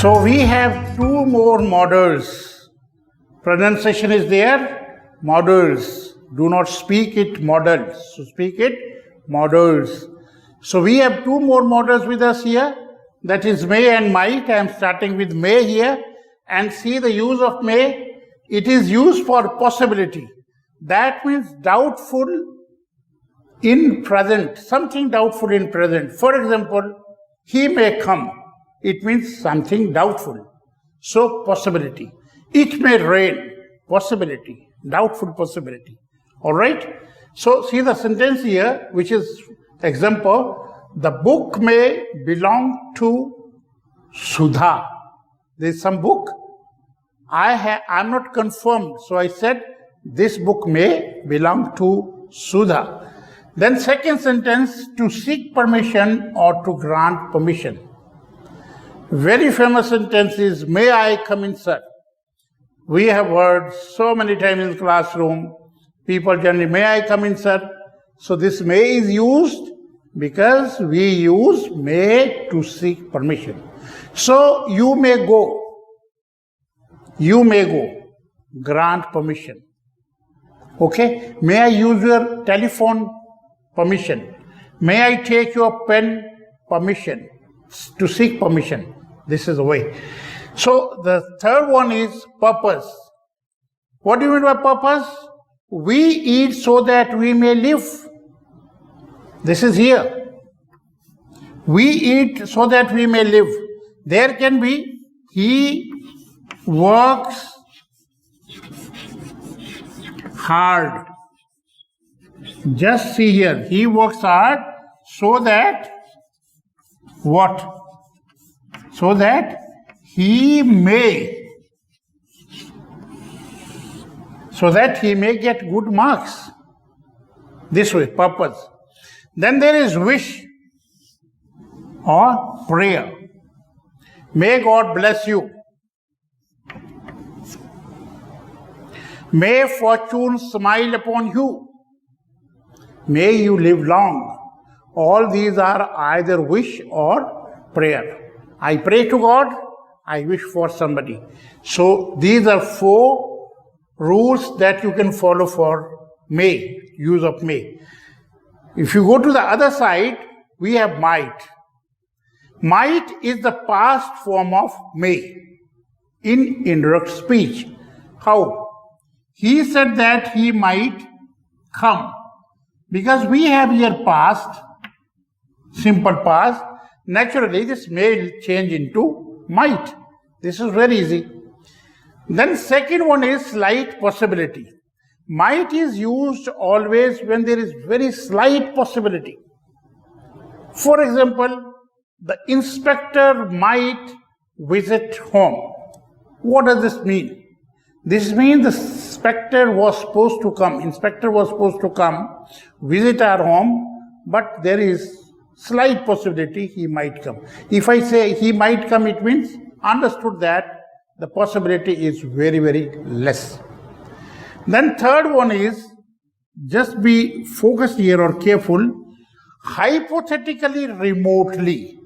So we have two more models. Pronunciation is there, models. Do not speak it, models. So speak it, models. So we have two more models with us here. That is may and might. I am starting with may here. And see the use of may. It is used for possibility. That means doubtful in present. Something doubtful in present. For example, he may come. It means something doubtful. So possibility. It may rain. Possibility. Doubtful possibility. Alright? So see the sentence here, which is example. The book may belong to Sudha. There is some book. I'm not confirmed. So I said this book may belong to Sudha. Then second sentence, to seek permission or to grant permission. Very famous sentence is, may I come in, sir? We have heard so many times in the classroom, people generally, may I come in, sir? So this may is used because we use may to seek permission. So you may go. You may go. Grant permission. Okay? May I use your telephone? Permission. May I take your pen? Permission. To seek permission. This is the way. So the third one is purpose. What do you mean by purpose? We eat so that we may live. This is here. We eat so that we may live. There can be he works hard. Just see here. He works hard so that what? So that he may get good marks. This way, purpose. Then there is wish or prayer. May God bless you. May fortune smile upon you. May you live long. All these are either wish or prayer. I pray to God, I wish for somebody. So these are four rules that you can follow for may, use of may. If you go to the other side, we have might. Might is the past form of may in indirect speech. How? He said that he might come. Because we have here past, simple past, naturally this may change into might. This is very easy. Then second one is slight possibility. Might is used always when there is very slight possibility. For example, the inspector might visit home. What does this mean? This means the inspector was supposed to come, visit our home, but there is slight possibility he might come. If I say he might come, it means understood that the possibility is very, very less. Then third one is, just be focused here or careful, hypothetically remotely.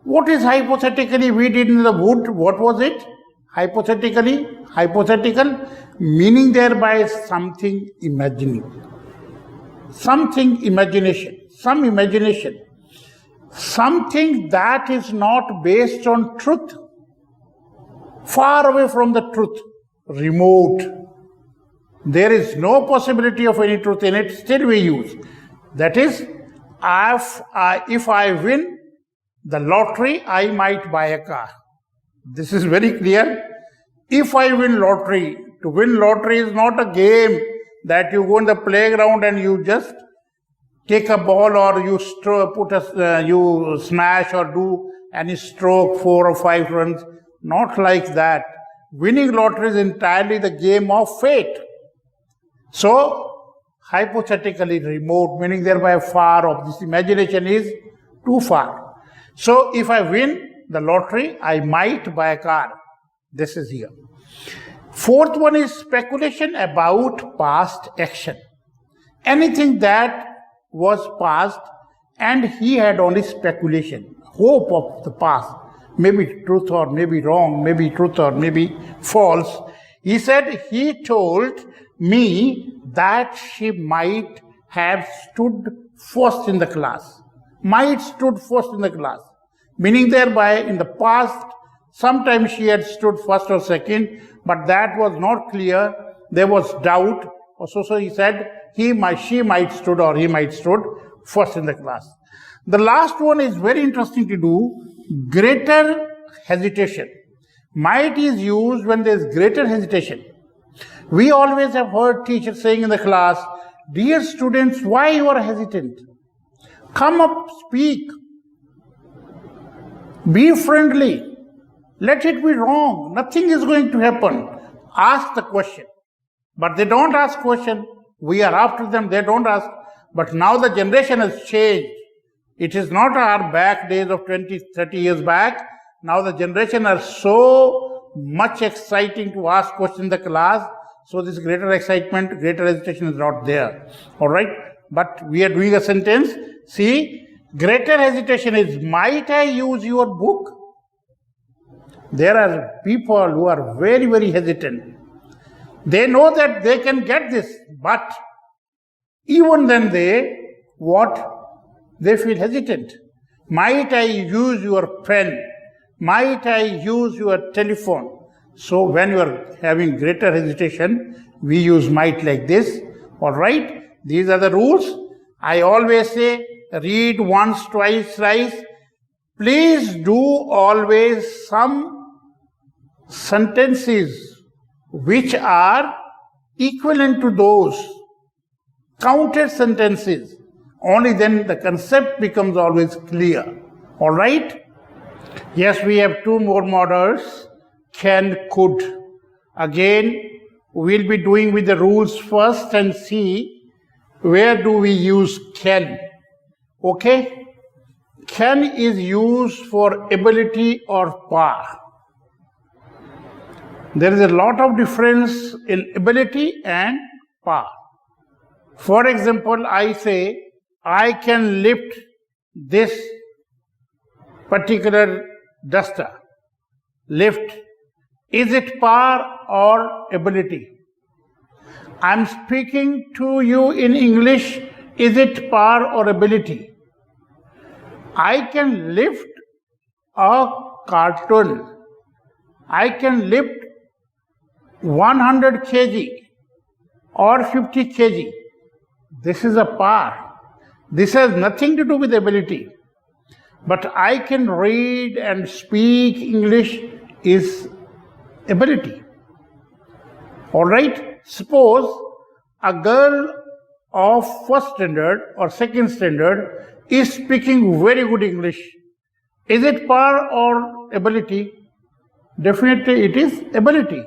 What is hypothetically we did in the wood? What was it? Hypothetically, hypothetical, meaning thereby something imagining. Something imagination, some imagination. Something that is not based on truth, far away from the truth, remote. There is no possibility of any truth in it, still we use. That is, if I win the lottery, I might buy a car. This is very clear. If I win lottery, to win lottery is not a game that you go in the playground and you just take a ball or you you smash or do any stroke, 4 or 5 runs. Not like that. Winning lottery is entirely the game of fate. So, hypothetically remote, meaning thereby far off. This imagination is too far. So, if I win the lottery, I might buy a car. This is here. Fourth one is speculation about past action. Anything that was past and he had only speculation, hope of the past. maybe truth or maybe wrong, maybe truth or maybe false. He said he told me that she might have stood first in the class. Might stood first in the class. Meaning thereby in the past, sometimes she had stood first or second, but that was not clear. There was doubt. So he said she might stood or he might stood first in the class. The last one is very interesting to do. Greater hesitation. Might is used when there is greater hesitation. We always have heard teachers saying in the class, dear students, why you are hesitant? Come up, speak. Be friendly. Let it be wrong. Nothing is going to happen. Ask the question. But they don't ask question. We are after them. They don't ask. But now the generation has changed. It is not our back days of 20, 30 years back. Now the generation are so much exciting to ask questions in the class. So this greater excitement, greater hesitation is not there. All right. But we are doing a sentence. See, greater hesitation is, might I use your book? There are people who are very, very hesitant. They know that they can get this, but even then they feel hesitant. Might I use your pen? Might I use your telephone? So when you are having greater hesitation, we use might like this. All right? These are the rules. I always say, read once, twice, thrice. Please do always some sentences which are equivalent to those counted sentences. Only then the concept becomes always clear. All right? Yes, we have two more models, can, could. Again, we'll be doing with the rules first and see where do we use can. Okay? Can is used for ability or power. There is a lot of difference in ability and power. For example, I say, I can lift this particular duster. Lift. Is it power or ability? I am speaking to you in English. Is it power or ability? I can lift a carton. I can lift 100 kg or 50 kg. This is a power. This has nothing to do with ability. But I can read and speak English is ability. All right? Suppose a girl of first standard or second standard is speaking very good English. Is it power or ability? Definitely it is ability.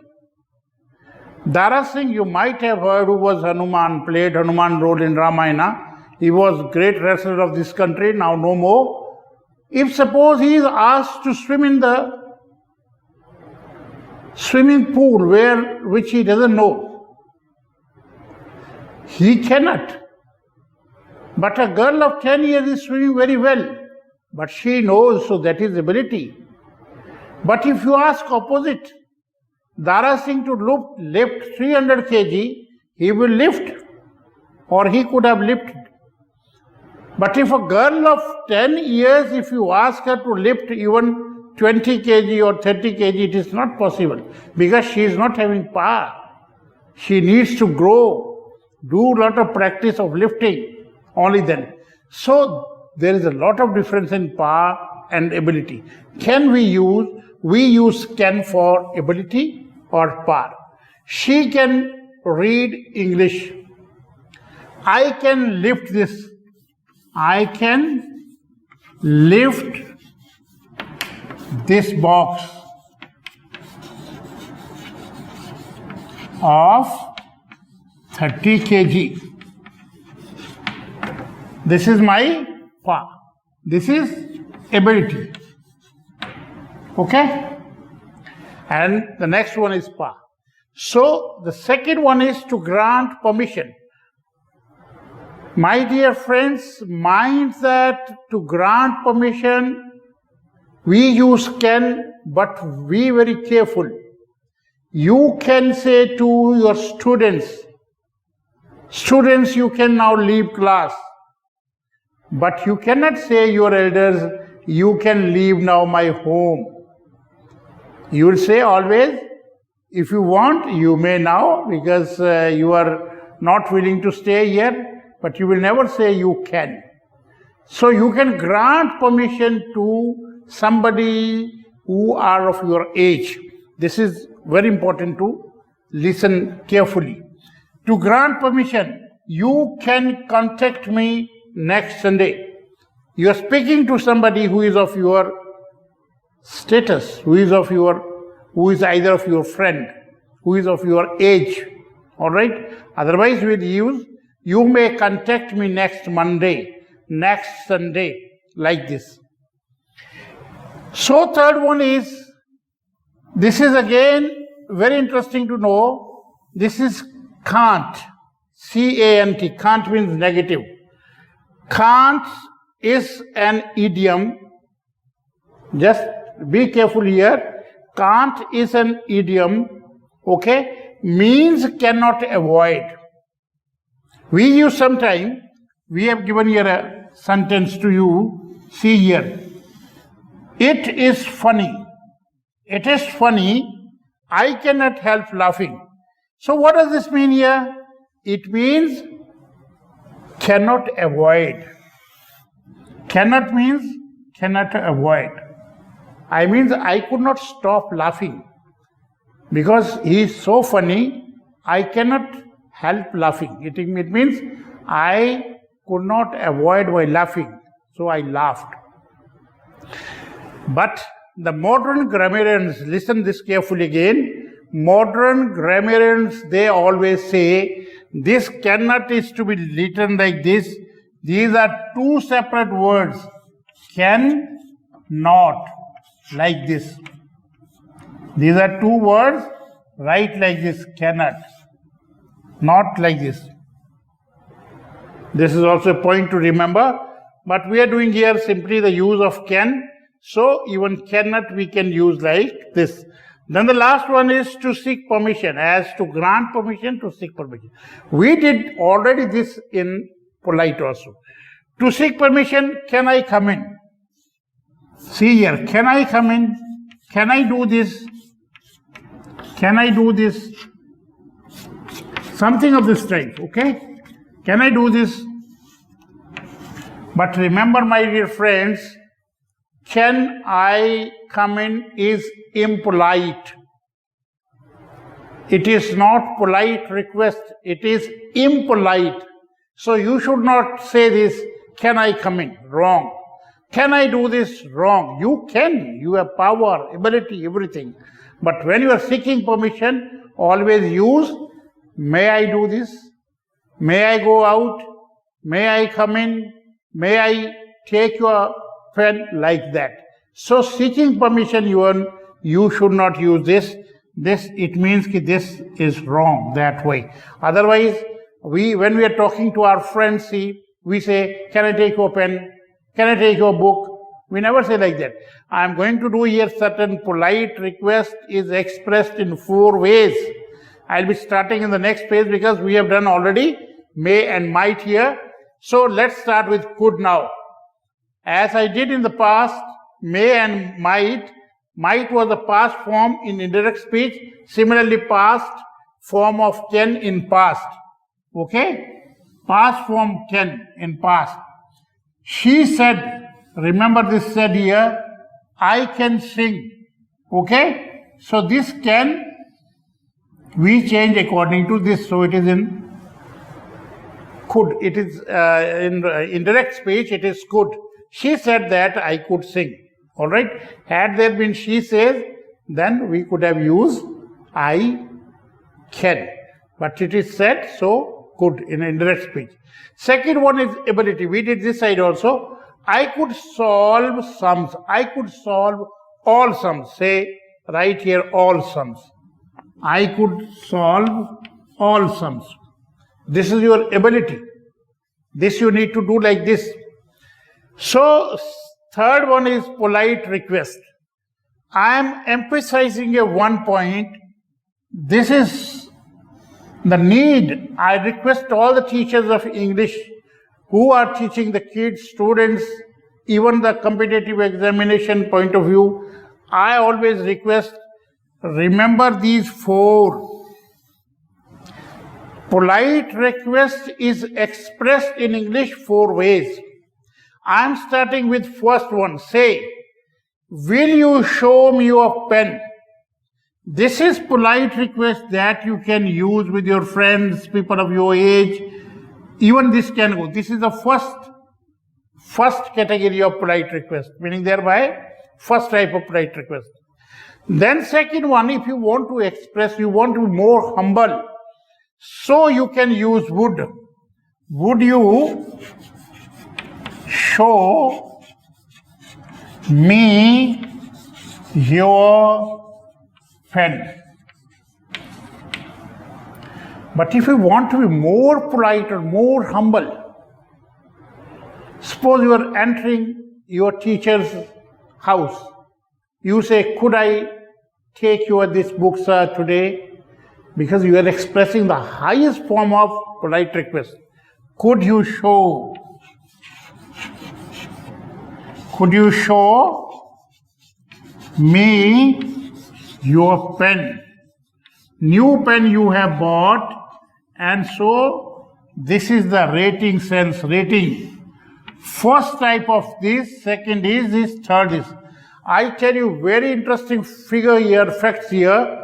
Dara Singh, you might have heard, who was Hanuman, played Hanuman role in Ramayana. He was great wrestler of this country, now no more. If suppose he is asked to swim in the swimming pool which he doesn't know, he cannot. But a girl of 10 years is swimming very well, but she knows, so that is ability. But if you ask opposite, Dara Singh to lift 300 kg, he will lift, or he could have lifted. But if a girl of 10 years, if you ask her to lift even 20 kg or 30 kg, it is not possible, because she is not having power. She needs to grow, do a lot of practice of lifting, only then. So there is a lot of difference in power and ability. We use can for ability or power. She can read English. I can lift this. I can lift this box of 30 kg. This is my power. This is ability. Okay? And the next one is power. So the second one is to grant permission. My dear friends, mind that to grant permission We use can, but be very careful. You can say to your students, you can now leave class. But you cannot say your elders, you can leave now my home. You will say always, if you want, you may now, because you are not willing to stay here, but you will never say you can. So you can grant permission to somebody who are of your age. This is very important to listen carefully. To grant permission, you can contact me next Sunday. You are speaking to somebody who is of your status, who is either of your friend, who is of your age. All right? Otherwise, we'll use, you may contact me next Monday, next Sunday, like this. So third one is, this is again very interesting to know. This is can't. C-A-N-T. Can't means negative. Can't is an idiom. Just be careful here. Can't is an idiom. Okay? Means cannot avoid. We use sometime. We have given here a sentence to you. See here. It is funny. It is funny. I cannot help laughing. So what does this mean here? It means cannot avoid. Cannot means cannot avoid. I means I could not stop laughing. Because he is so funny, I cannot help laughing. It means I could not avoid my laughing. So I laughed. But the modern grammarians, listen this carefully again. Modern grammarians, they always say, this cannot is to be written like this. These are two separate words. Can, not, like this. These are two words, write like this, cannot, not like this. This is also a point to remember. But we are doing here simply the use of can. So even cannot we can use like this. Then the last one is to seek permission, as to grant permission, to seek permission. We did already this in polite also. To seek permission, can I come in? See here, can I come in? Can I do this? Can I do this? Something of this type, okay? Can I do this? But remember, my dear friends, can I come in is impolite. It is not polite request, it is impolite. So you should not say this, can I come in? Wrong. Can I do this? Wrong. You can, you have power, ability, everything. But when you are seeking permission, always use, may I do this? May I go out? May I come in? May I take your pen, like that? So seeking permission, you should not use this. This, it means that this is wrong that way. Otherwise, when we are talking to our friends, we say, can I take your pen? Can I take your book? We never say like that. I am going to do here certain polite request is expressed in 4 ways. I'll be starting in the next page because we have done already may and might here. So let's start with could now. As I did in the past, may and might. Might was the past form in indirect speech. Similarly, past form of can in past. Okay? Past form can in past. She said, remember this said here, I can sing. Okay? So this can, we change according to this. So it is in could. It is in indirect speech, it is could. She said that I could sing. All right. Had there been she says, then we could have used I can. But it is said, so could in indirect speech. Second one is ability. We did this side also. I could solve sums. I could solve all sums. Say right here all sums. I could solve all sums. This is your ability. This you need to do like this. So Third one is polite request. I am emphasizing a one point. This is the need. I request all the teachers of English who are teaching the kids, students, even the competitive examination point of view, I always request, remember these four. Polite request is expressed in English four ways. I am starting with first one. Say, will you show me your pen? This is polite request that you can use with your friends, people of your age. Even this can go. This is the first category of polite request, meaning thereby first type of polite request. Then second one, if you want to express, you want to be more humble, so you can use would. Would you show me your pen? But if you want to be more polite or more humble, suppose you are entering your teacher's house. You say, could I take you this book, sir, today? Because you are expressing the highest form of polite request. Could you show me your pen? New pen you have bought, and so this is the rating sense, rating. First type of this, second is this, third is. I tell you very interesting figure here, facts here.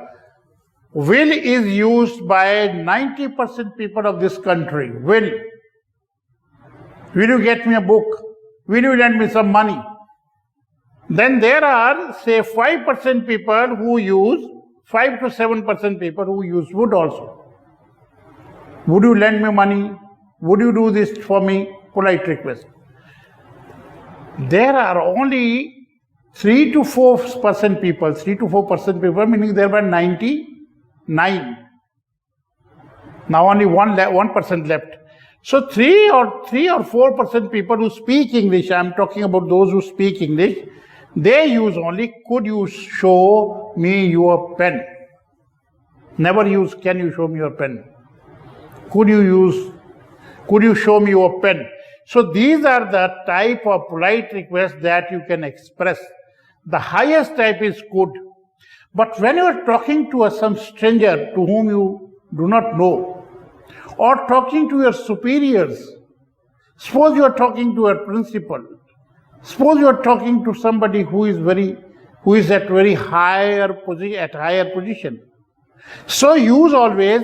Will is used by 90% people of this country. Will you get me a book? Will you lend me some money? Then there are, say, 5% people who use, 5 to 7% people who use would also. Would you lend me money? Would you do this for me? Polite request. There are only 3 to 4% people, 3 to 4% people, meaning there were 99. Now only 1% left. So 3 or 4% people who speak English, I am talking about those who speak English, they use only, could you show me your pen? Never use, can you show me your pen? Could you show me your pen? So these are the type of polite requests that you can express. The highest type is could. But when you are talking to some stranger to whom you do not know, or talking to your superiors, suppose you are talking to a principal, suppose you are talking to somebody who is at very higher position. So use always,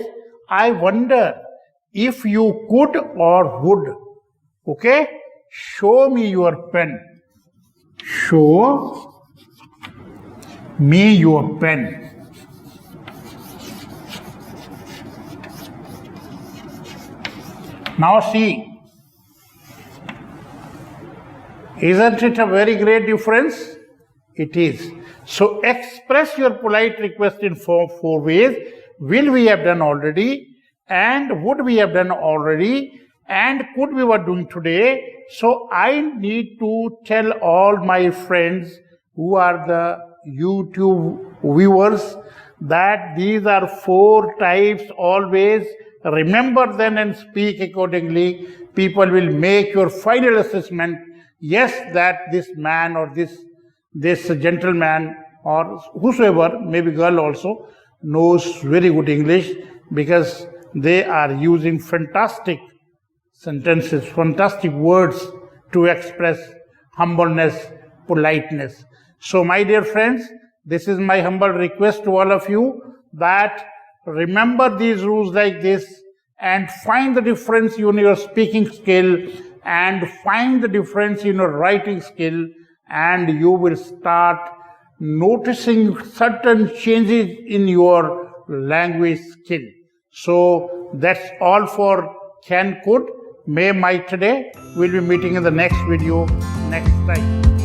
I wonder if you could or would. Okay? Show me your pen. Show me your pen. Now see, isn't it a very great difference? It is. So express your polite request in four ways. Will we have done already, and would we have done already, and could we were doing today. So I need to tell all my friends who are the YouTube viewers that these are 4 types always. Remember them and speak accordingly. People will make your final assessment. Yes, that this man or this gentleman or whosoever, maybe girl also, knows very good English, because they are using fantastic sentences, fantastic words to express humbleness, politeness. So my dear friends, this is my humble request to all of you, that remember these rules like this and find the difference in your speaking skill and find the difference in your writing skill, and you will start noticing certain changes in your language skill. So that's all for Can Could. May my today. We'll be meeting in the next video next time.